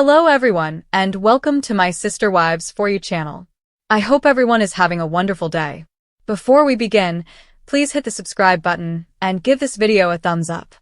Hello everyone, and welcome to my Sister Wives For You channel. I hope everyone is having a wonderful day. Before we begin, please hit the subscribe button and give this video a thumbs up.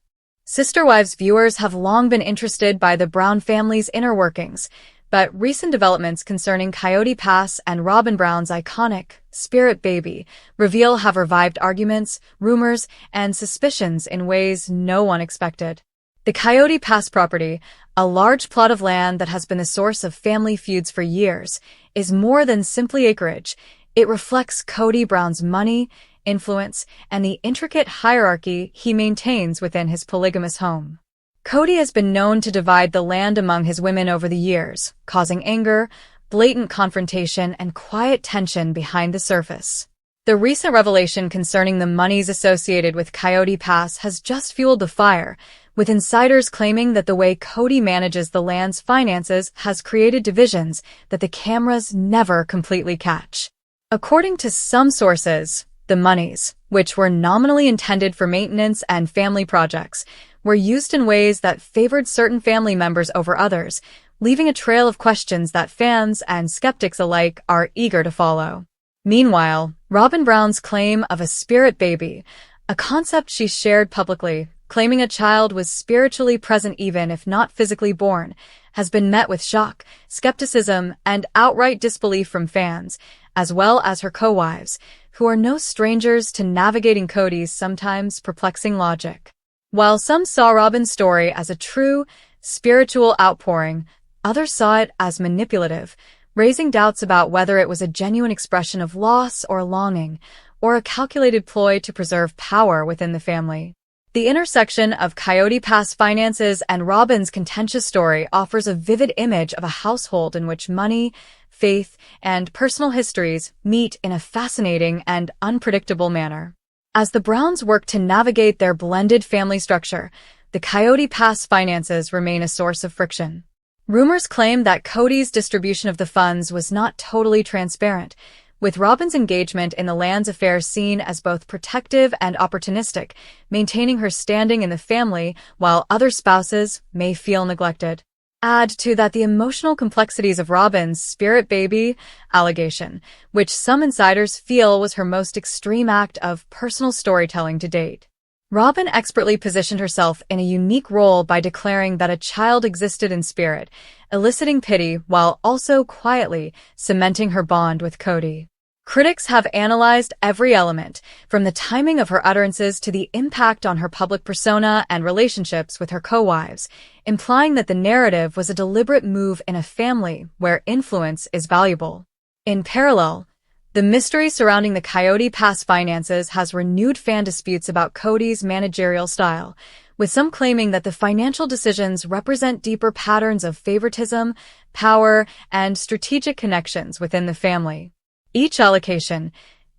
Sister Wives viewers have long been interested by the Brown family's inner workings, but recent developments concerning Coyote Pass and Robyn Brown's iconic Spirit Baby reveal have revived arguments, rumors, and suspicions in ways no one expected. The Coyote Pass property, a large plot of land that has been the source of family feuds for years, is more than simply acreage. It reflects Cody Brown's money, influence, and the intricate hierarchy he maintains within his polygamous home. Cody has been known to divide the land among his women over the years, causing anger, blatant confrontation, and quiet tension behind the surface. The recent revelation concerning the monies associated with Coyote Pass has just fueled the fire, with insiders claiming that the way Cody manages the land's finances has created divisions that the cameras never completely catch. According to some sources, the monies, which were nominally intended for maintenance and family projects, were used in ways that favored certain family members over others, leaving a trail of questions that fans and skeptics alike are eager to follow. Meanwhile, Robyn Brown's claim of a spirit baby, a concept she shared publicly, claiming a child was spiritually present even if not physically born, has been met with shock, skepticism, and outright disbelief from fans, as well as her co-wives, who are no strangers to navigating Cody's sometimes perplexing logic. While some saw Robyn's story as a true, spiritual outpouring, others saw it as manipulative, raising doubts about whether it was a genuine expression of loss or longing, or a calculated ploy to preserve power within the family. The intersection of Coyote Pass finances and Robyn's contentious story offers a vivid image of a household in which money, faith, and personal histories meet in a fascinating and unpredictable manner. As the Browns work to navigate their blended family structure, the Coyote Pass finances remain a source of friction. Rumors claim that Cody's distribution of the funds was not totally transparent, with Robyn's engagement in the land's affairs seen as both protective and opportunistic, maintaining her standing in the family while other spouses may feel neglected. Add to that the emotional complexities of Robyn's spirit baby allegation, which some insiders feel was her most extreme act of personal storytelling to date. Robyn expertly positioned herself in a unique role by declaring that a child existed in spirit, eliciting pity while also quietly cementing her bond with Cody. Critics have analyzed every element, from the timing of her utterances to the impact on her public persona and relationships with her co-wives, implying that the narrative was a deliberate move in a family where influence is valuable. In parallel, the mystery surrounding the Coyote Pass finances has renewed fan disputes about Cody's managerial style, with some claiming that the financial decisions represent deeper patterns of favoritism, power, and strategic connections within the family. Each allocation,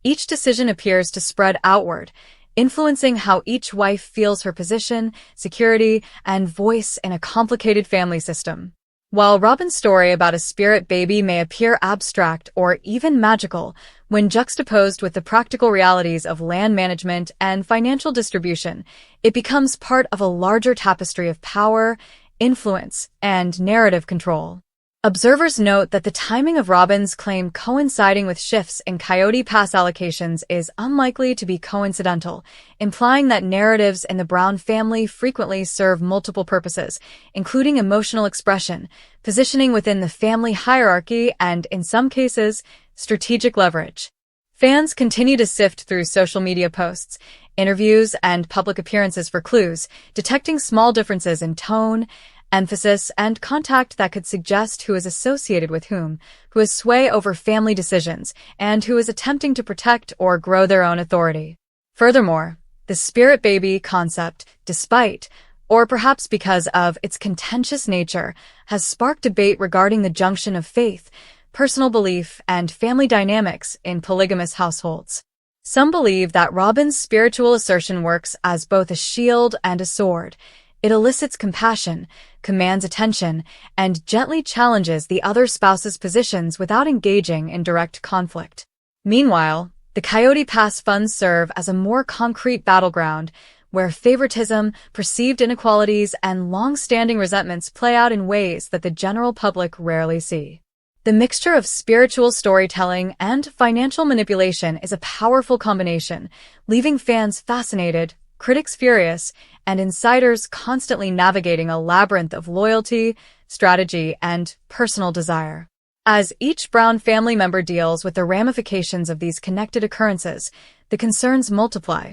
each decision appears to spread outward, influencing how each wife feels her position, security, and voice in a complicated family system. While Robyn's story about a spirit baby may appear abstract or even magical, when juxtaposed with the practical realities of land management and financial distribution, it becomes part of a larger tapestry of power, influence, and narrative control. Observers note that the timing of Robyn's claim coinciding with shifts in Coyote Pass allocations is unlikely to be coincidental, implying that narratives in the Brown family frequently serve multiple purposes, including emotional expression, positioning within the family hierarchy, and, in some cases, strategic leverage. Fans continue to sift through social media posts, interviews, and public appearances for clues, detecting small differences in tone, emphasis, and contact that could suggest who is associated with whom, who has sway over family decisions, and who is attempting to protect or grow their own authority. Furthermore, the spirit baby concept, despite, or perhaps because of its contentious nature, has sparked debate regarding the junction of faith, personal belief, and family dynamics in polygamous households. Some believe that Robyn's spiritual assertion works as both a shield and a sword. It elicits compassion, commands attention, and gently challenges the other spouse's positions without engaging in direct conflict. Meanwhile, the Coyote Pass funds serve as a more concrete battleground, where favoritism, perceived inequalities, and long-standing resentments play out in ways that the general public rarely see. The mixture of spiritual storytelling and financial manipulation is a powerful combination, leaving fans fascinated, critics furious, and insiders constantly navigating a labyrinth of loyalty, strategy, and personal desire. As each Brown family member deals with the ramifications of these connected occurrences, the concerns multiply.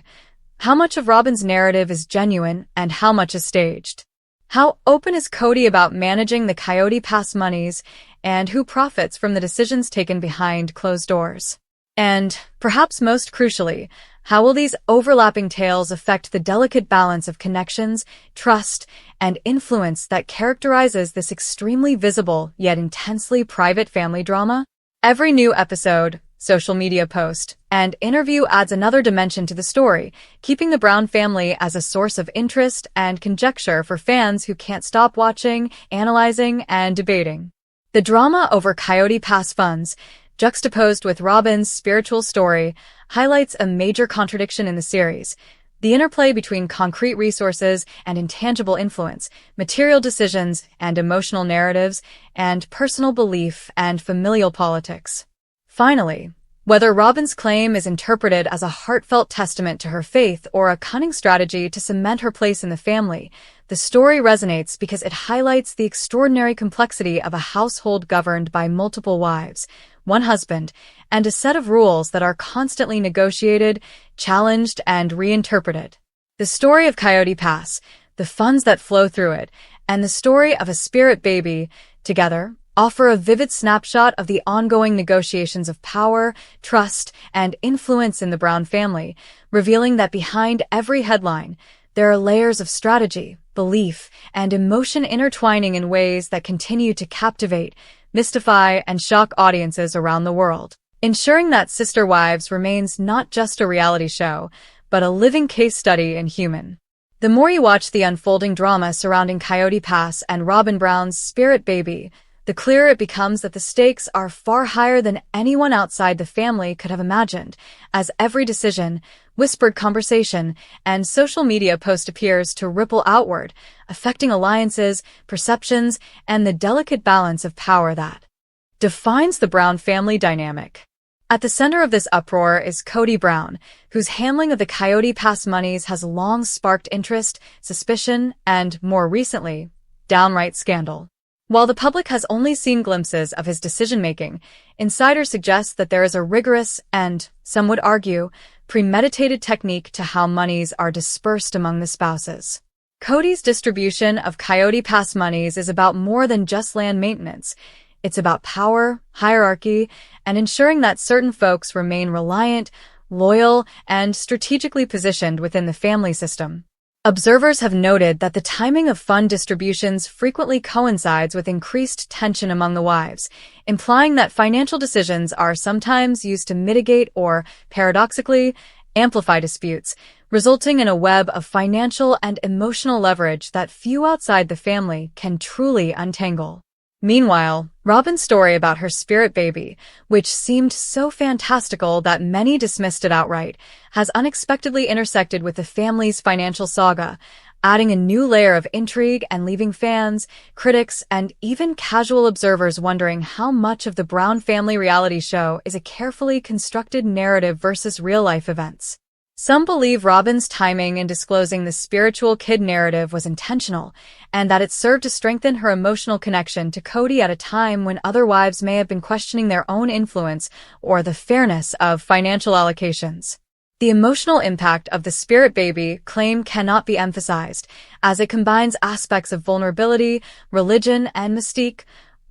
How much of Robyn's narrative is genuine and how much is staged? How open is Coyote about managing the Coyote Pass monies, and who profits from the decisions taken behind closed doors? And, perhaps most crucially, how will these overlapping tales affect the delicate balance of connections, trust, and influence that characterizes this extremely visible yet intensely private family drama? Every new episode, social media post, and interview adds another dimension to the story, keeping the Brown family as a source of interest and conjecture for fans who can't stop watching, analyzing, and debating. The drama over Coyote Pass funds, juxtaposed with Robyn's spiritual story, highlights a major contradiction in the series: the interplay between concrete resources and intangible influence, material decisions and emotional narratives, and personal belief and familial politics. Finally, whether Robyn's claim is interpreted as a heartfelt testament to her faith or a cunning strategy to cement her place in the family, the story resonates because it highlights the extraordinary complexity of a household governed by multiple wives, one husband, and a set of rules that are constantly negotiated, challenged, and reinterpreted. The story of Coyote Pass, the funds that flow through it, and the story of a spirit baby, together, offer a vivid snapshot of the ongoing negotiations of power, trust, and influence in the Brown family, revealing that behind every headline, there are layers of strategy, belief, and emotion intertwining in ways that continue to captivate, mystify, and shock audiences around the world, ensuring that Sister Wives remains not just a reality show, but a living case study in human. The more you watch the unfolding drama surrounding Coyote Pass and Robyn Brown's spirit baby, the clearer it becomes that the stakes are far higher than anyone outside the family could have imagined, as every decision, whispered conversation, and social media post appears to ripple outward, affecting alliances, perceptions, and the delicate balance of power that defines the Brown family dynamic. At the center of this uproar is Coyote Brown, whose handling of the Coyote Pass monies has long sparked interest, suspicion, and, more recently, downright scandal. While the public has only seen glimpses of his decision-making, insiders suggest that there is a rigorous and, some would argue, premeditated technique to how monies are dispersed among the spouses. Coyote's distribution of Coyote Pass monies is about more than just land maintenance. It's about power, hierarchy, and ensuring that certain folks remain reliant, loyal, and strategically positioned within the family system. Observers have noted that the timing of fund distributions frequently coincides with increased tension among the wives, implying that financial decisions are sometimes used to mitigate or, paradoxically, amplify disputes, resulting in a web of financial and emotional leverage that few outside the family can truly untangle. Meanwhile, Robyn's story about her spirit baby, which seemed so fantastical that many dismissed it outright, has unexpectedly intersected with the family's financial saga, adding a new layer of intrigue and leaving fans, critics, and even casual observers wondering how much of the Brown family reality show is a carefully constructed narrative versus real-life events. Some believe Robyn's timing in disclosing the spiritual kid narrative was intentional, and that it served to strengthen her emotional connection to Coyote at a time when other wives may have been questioning their own influence or the fairness of financial allocations. The emotional impact of the spirit baby claim cannot be emphasized, as it combines aspects of vulnerability, religion, and mystique,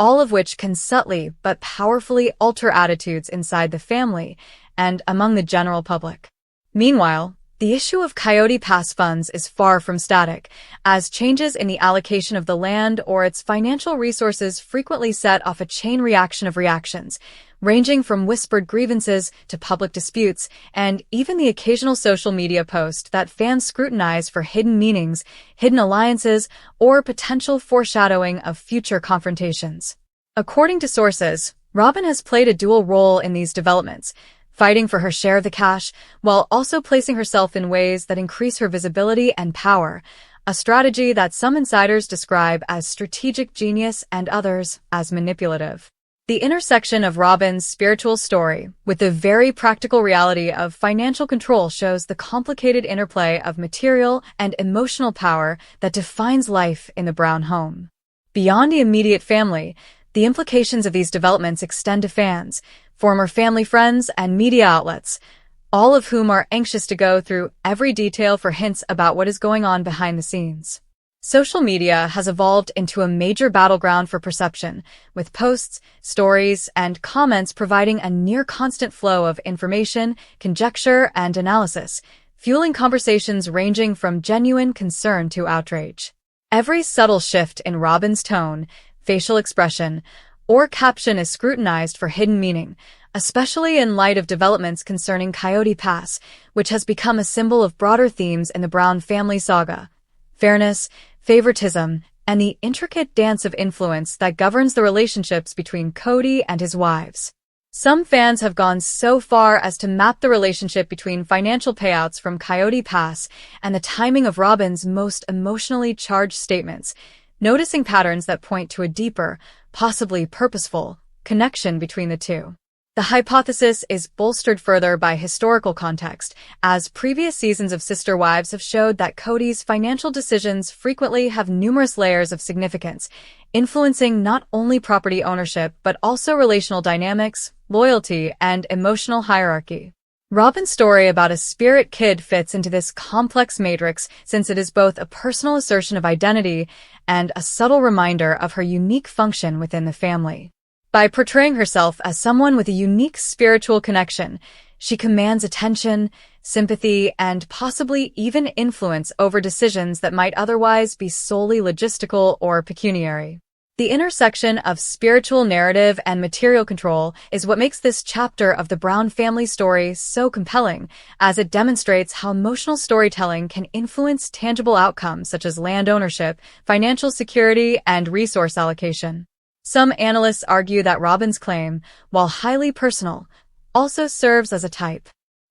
all of which can subtly but powerfully alter attitudes inside the family and among the general public. Meanwhile, the issue of Coyote Pass funds is far from static, as changes in the allocation of the land or its financial resources frequently set off a chain reaction of reactions, ranging from whispered grievances to public disputes, and even the occasional social media post that fans scrutinize for hidden meanings, hidden alliances, or potential foreshadowing of future confrontations. According to sources, Robyn has played a dual role in these developments, fighting for her share of the cash while also placing herself in ways that increase her visibility and power, a strategy that some insiders describe as strategic genius and others as manipulative. The intersection of Robyn's spiritual story with the very practical reality of financial control shows the complicated interplay of material and emotional power that defines life in the Brown home. Beyond the immediate family, the implications of these developments extend to fans, former family friends, and media outlets, all of whom are anxious to go through every detail for hints about what is going on behind the scenes. Social media has evolved into a major battleground for perception, with posts, stories, and comments providing a near-constant flow of information, conjecture, and analysis, fueling conversations ranging from genuine concern to outrage. Every subtle shift in Robyn's tone, facial expression, or caption is scrutinized for hidden meaning, especially in light of developments concerning Coyote Pass, which has become a symbol of broader themes in the Brown family saga: fairness, favoritism, and the intricate dance of influence that governs the relationships between Cody and his wives. Some fans have gone so far as to map the relationship between financial payouts from Coyote Pass and the timing of Robyn's most emotionally charged statements, noticing patterns that point to a deeper, possibly purposeful, connection between the two. The hypothesis is bolstered further by historical context, as previous seasons of Sister Wives have showed that Cody's financial decisions frequently have numerous layers of significance, influencing not only property ownership but also relational dynamics, loyalty, and emotional hierarchy. Robyn's story about a spirit kid fits into this complex matrix since it is both a personal assertion of identity and a subtle reminder of her unique function within the family. By portraying herself as someone with a unique spiritual connection, she commands attention, sympathy, and possibly even influence over decisions that might otherwise be solely logistical or pecuniary. The intersection of spiritual narrative and material control is what makes this chapter of the Brown family story so compelling, as it demonstrates how emotional storytelling can influence tangible outcomes such as land ownership, financial security, and resource allocation. Some analysts argue that Robyn's claim, while highly personal, also serves as a type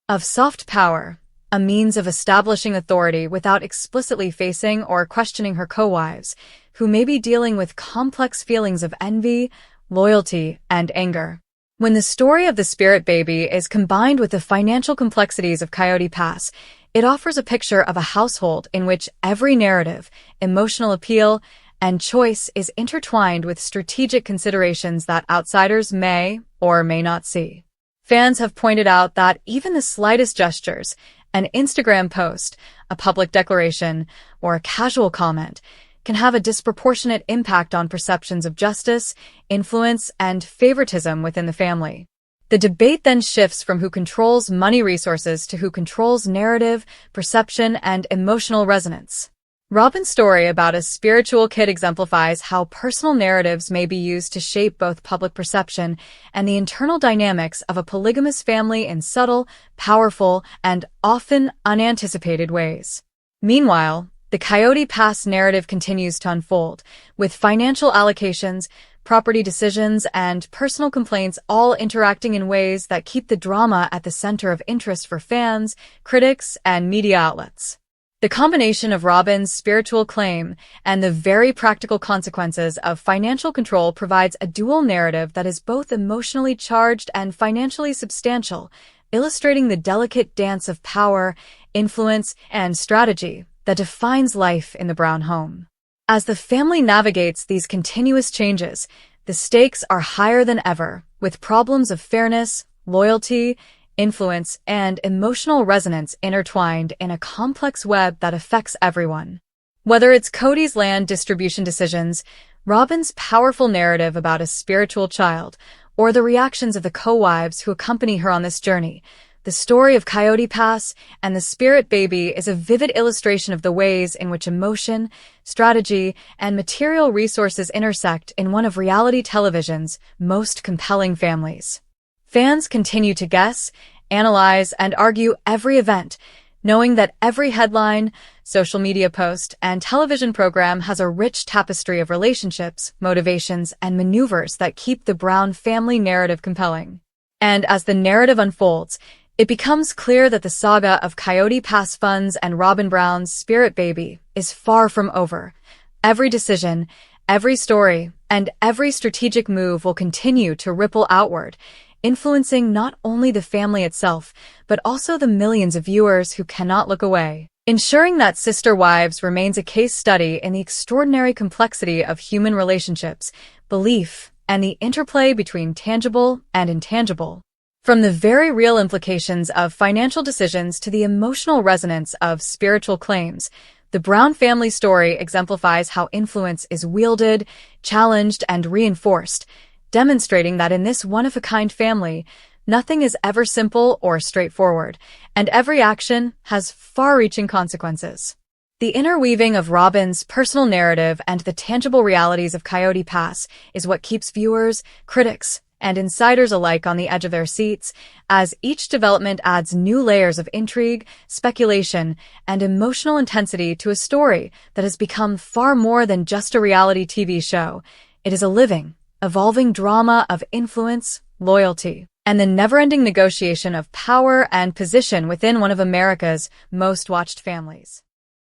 of soft power, a means of establishing authority without explicitly facing or questioning her co-wives, who may be dealing with complex feelings of envy, loyalty, and anger. When the story of the spirit baby is combined with the financial complexities of Coyote Pass, it offers a picture of a household in which every narrative, emotional appeal, and choice is intertwined with strategic considerations that outsiders may or may not see. Fans have pointed out that even the slightest gestures, an Instagram post, a public declaration, or a casual comment, can have a disproportionate impact on perceptions of justice, influence, and favoritism within the family. The debate then shifts from who controls money resources to who controls narrative, perception, and emotional resonance. Robyn's story about a spiritual kid exemplifies how personal narratives may be used to shape both public perception and the internal dynamics of a polygamous family in subtle, powerful, and often unanticipated ways. Meanwhile, the Coyote Pass narrative continues to unfold, with financial allocations, property decisions, and personal complaints all interacting in ways that keep the drama at the center of interest for fans, critics, and media outlets. The combination of Robyn's spiritual claim and the very practical consequences of financial control provides a dual narrative that is both emotionally charged and financially substantial, illustrating the delicate dance of power, influence, and strategy that defines life in the Brown home. As the family navigates these continuous changes, the stakes are higher than ever, with problems of fairness, loyalty, influence, and emotional resonance intertwined in a complex web that affects everyone. Whether it's Cody's land distribution decisions, Robyn's powerful narrative about a spiritual child, or the reactions of the co-wives who accompany her on this journey, the story of Coyote Pass and the spirit baby is a vivid illustration of the ways in which emotion, strategy, and material resources intersect in one of reality television's most compelling families. Fans continue to guess, analyze, and argue every event, knowing that every headline, social media post, and television program has a rich tapestry of relationships, motivations, and maneuvers that keep the Brown family narrative compelling. And as the narrative unfolds, it becomes clear that the saga of Coyote Pass funds and Robyn Brown's spirit baby is far from over. Every decision, every story, and every strategic move will continue to ripple outward, influencing not only the family itself, but also the millions of viewers who cannot look away. Ensuring that Sister Wives remains a case study in the extraordinary complexity of human relationships, belief, and the interplay between tangible and intangible. From the very real implications of financial decisions to the emotional resonance of spiritual claims, the Brown family story exemplifies how influence is wielded, challenged, and reinforced, demonstrating that in this one-of-a-kind family, nothing is ever simple or straightforward, and every action has far-reaching consequences. The interweaving of Robyn's personal narrative and the tangible realities of Coyote Pass is what keeps viewers, critics, and insiders alike on the edge of their seats, as each development adds new layers of intrigue, speculation, and emotional intensity to a story that has become far more than just a reality TV show. It is a living, evolving drama of influence, loyalty, and the never-ending negotiation of power and position within one of America's most watched families.